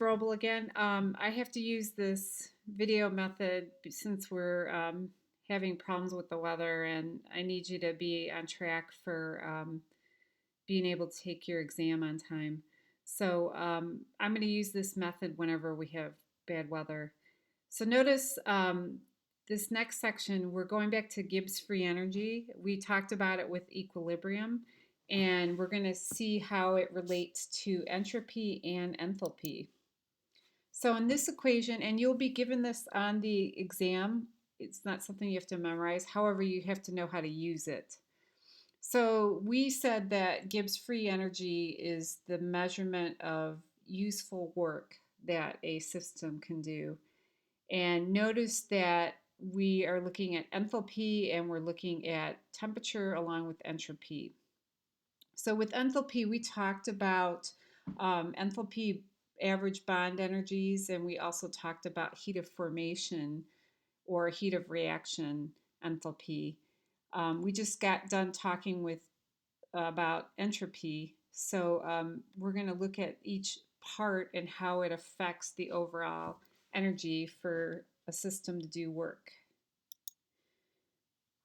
Vrobel again. I have to use this video method since we're having problems with the weather, and I need you to be on track for being able to take your exam on time. So I'm going to use this method whenever we have bad weather. So notice this next section, we're going back to Gibbs Free Energy. We talked about it with equilibrium, and we're going to see how it relates to entropy and enthalpy. So in this equation, and you'll be given this on the exam, it's not something you have to memorize. However, you have to know how to use it. So we said that Gibbs free energy is the measurement of useful work that a system can do. And notice that we are looking at enthalpy and we're looking at temperature along with entropy. So with enthalpy, we talked about enthalpy average bond energies, and we also talked about heat of formation or heat of reaction enthalpy. We just got done talking with about entropy, so we're going to look at each part and how it affects the overall energy for a system to do work.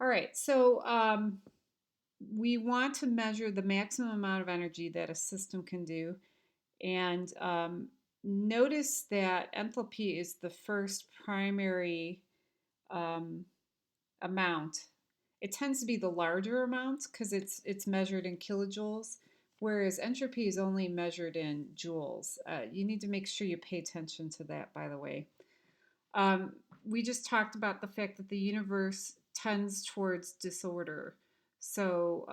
All right, so we want to measure the maximum amount of energy that a system can do. And notice that enthalpy is the first primary um, amount. It tends to be the larger amount because it's measured in kilojoules, whereas entropy is only measured in joules. You need to make sure you pay attention to that, by the way. Um, we just talked about the fact that the universe tends towards disorder. So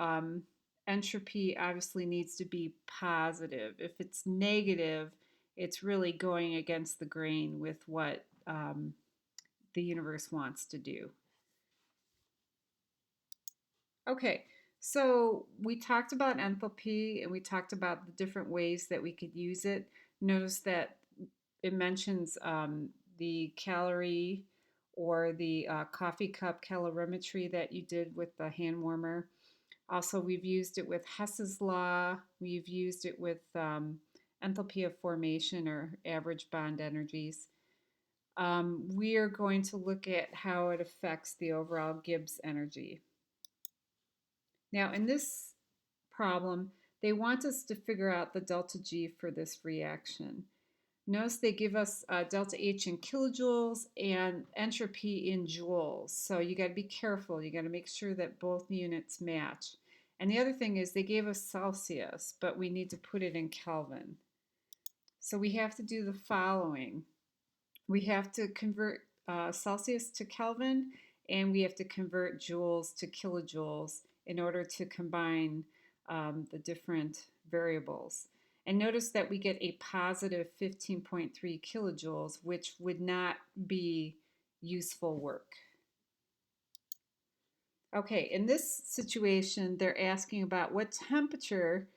entropy obviously needs to be positive. If it's negative, it's really going against the grain with what the universe wants to do. Okay, so we talked about enthalpy and we talked about the different ways that we could use it. Notice that it mentions the calorie or the coffee cup calorimetry that you did with the hand warmer. Also, we've used it with Hess's law. We've used it with enthalpy of formation or average bond energies. We are going to look at how it affects the overall Gibbs energy. Now, in this problem, they want us to figure out the delta G for this reaction. Notice they give us delta H in kilojoules and entropy in joules. So you got to be careful. You got to make sure that both units match. And the other thing is they gave us Celsius, but we need to put it in Kelvin. So we have to do the following. We have to convert Celsius to Kelvin, and we have to convert joules to kilojoules in order to combine the different variables. And notice that we get a positive 15.3 kilojoules, which would not be useful work. Okay, in this situation, they're asking about what temperature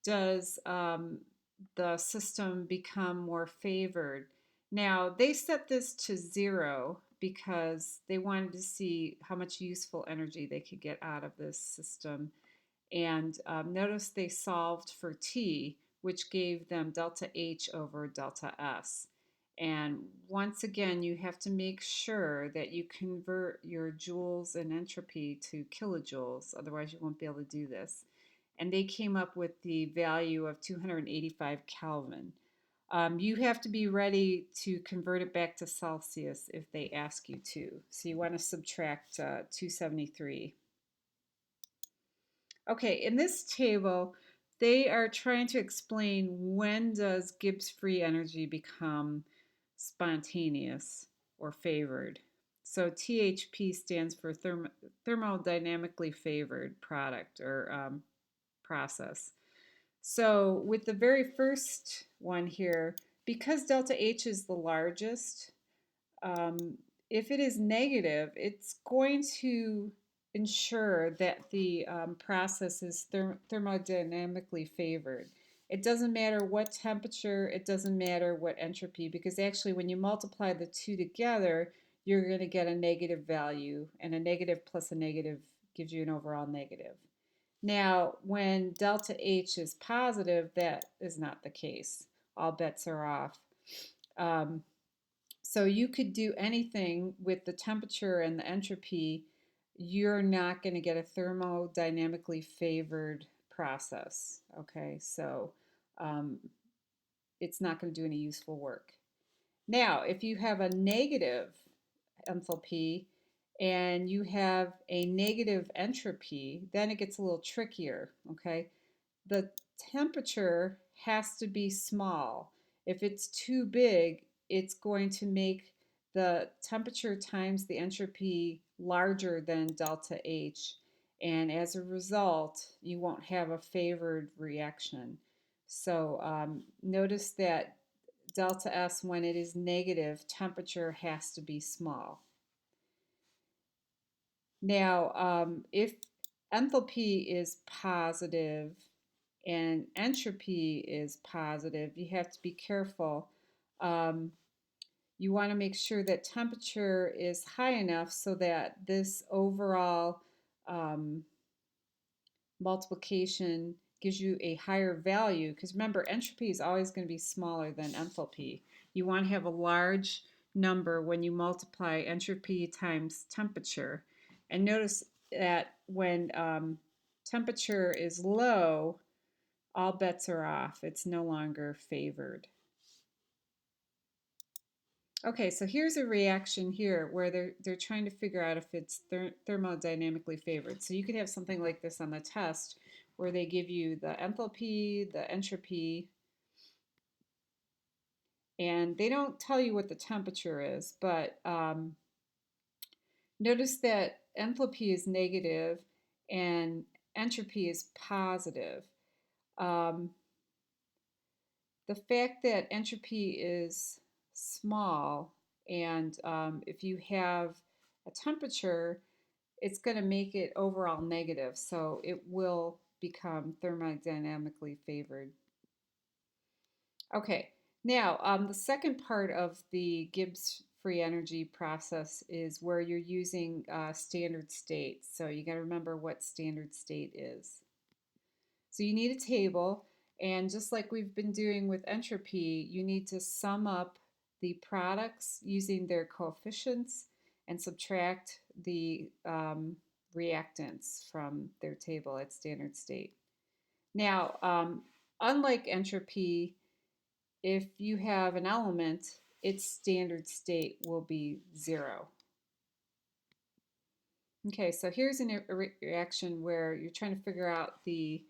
does the system become more favored. Now, they set this to 0 because they wanted to see how much useful energy they could get out of this system. And notice they solved for T, which gave them delta H over delta S. And once again, you have to make sure that you convert your joules and entropy to kilojoules, otherwise you won't be able to do this. And they came up with the value of 285 Kelvin. You have to be ready to convert it back to Celsius if they ask you to. So you want to subtract 273. Okay, in this table, they are trying to explain when does Gibbs free energy become spontaneous or favored. So THP stands for thermodynamically favored product or process. So with the very first one here, because delta H is the largest, if it is negative, it's going to ensure that the process is thermodynamically favored. It doesn't matter what temperature, it doesn't matter what entropy, because actually when you multiply the two together, you're going to get a negative value, and a negative plus a negative gives you an overall negative. Now, when delta H is positive, that is not the case. All bets are off. Um, so you could do anything with the temperature and the entropy. You're not going to get a thermodynamically favored process. Okay, so um, it's not going to do any useful work. Now, if you have a negative enthalpy and you have a negative entropy, then it gets a little trickier, okay? The temperature has to be small. If it's too big, it's going to make the temperature times the entropy larger than delta H. And as a result, you won't have a favored reaction. So notice that delta S, when it is negative, temperature has to be small. Now, if enthalpy is positive and entropy is positive, you have to be careful. Um, you want to make sure that temperature is high enough so that this overall um, multiplication gives you a higher value, because remember, entropy is always going to be smaller than enthalpy. You want to have a large number when you multiply entropy times temperature. And notice that when temperature is low, all bets are off. It's no longer favored. Okay, so here's a reaction here where they're trying to figure out if it's thermodynamically favored. So you could have something like this on the test where they give you the enthalpy, the entropy, and they don't tell you what the temperature is, but notice that enthalpy is negative and entropy is positive. Um, the fact that entropy is small and if you have a temperature, it's going to make it overall negative, so it will become thermodynamically favored. Okay, now the second part of the Gibbs free energy process is where you're using standard state. So you got to remember what standard state is. So you need a table, and just like we've been doing with entropy, you need to sum up the products using their coefficients and subtract the reactants from their table at standard state. Now, unlike entropy, if you have an element, its standard state will be 0. Okay, so here's a reaction where you're trying to figure out the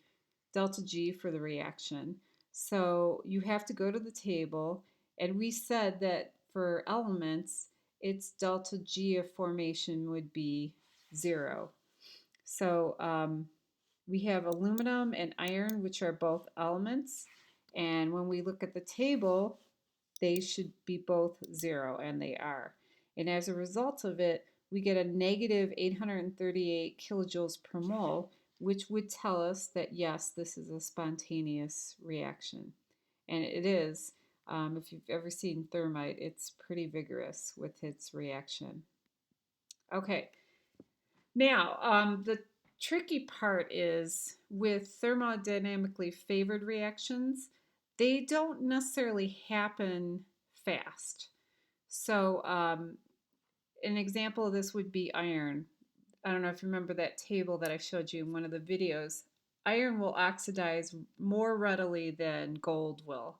delta G for the reaction. So you have to go to the table, and we said that for elements, its delta G of formation would be 0. So we have aluminum and iron, which are both elements. And when we look at the table, they should be both 0, and they are. And as a result of it, we get a negative 838 kilojoules per mole, which would tell us that yes, this is a spontaneous reaction. And it is. If you've ever seen thermite, it's pretty vigorous with its reaction. Okay, now the tricky part is with thermodynamically favored reactions, they don't necessarily happen fast. So an example of this would be iron. I don't know if you remember that table that I showed you in one of the videos. Iron will oxidize more readily than gold will.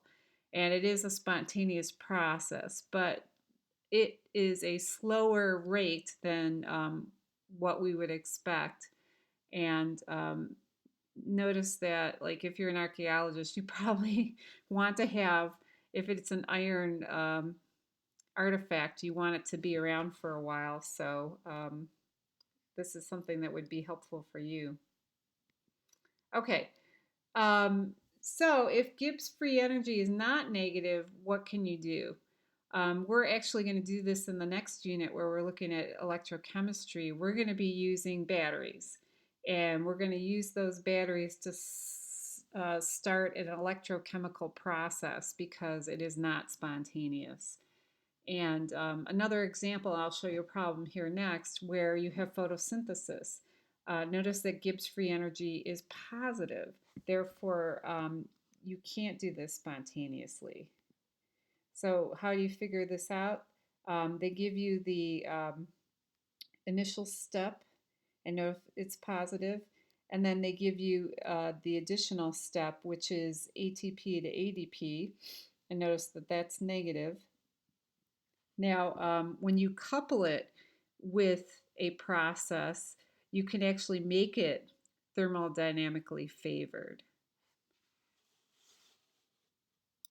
And it is a spontaneous process, but it is a slower rate than what we would expect. And notice that, like, if you're an archaeologist, you probably want to have, if it's an iron artifact, you want it to be around for a while. So this is something that would be helpful for you. Okay, so if Gibbs free energy is not negative, what can you do? We're actually going to do this in the next unit where we're looking at electrochemistry. We're going to be using batteries, and we're going to use those batteries to start an electrochemical process because it is not spontaneous. And another example, I'll show you a problem here next where you have photosynthesis. Notice that Gibbs free energy is positive. Therefore, you can't do this spontaneously. So how do you figure this out? They give you the initial step and know if it's positive, and then they give you the additional step, which is ATP to ADP, and notice that that's negative. Now, when you couple it with a process, you can actually make it thermodynamically favored.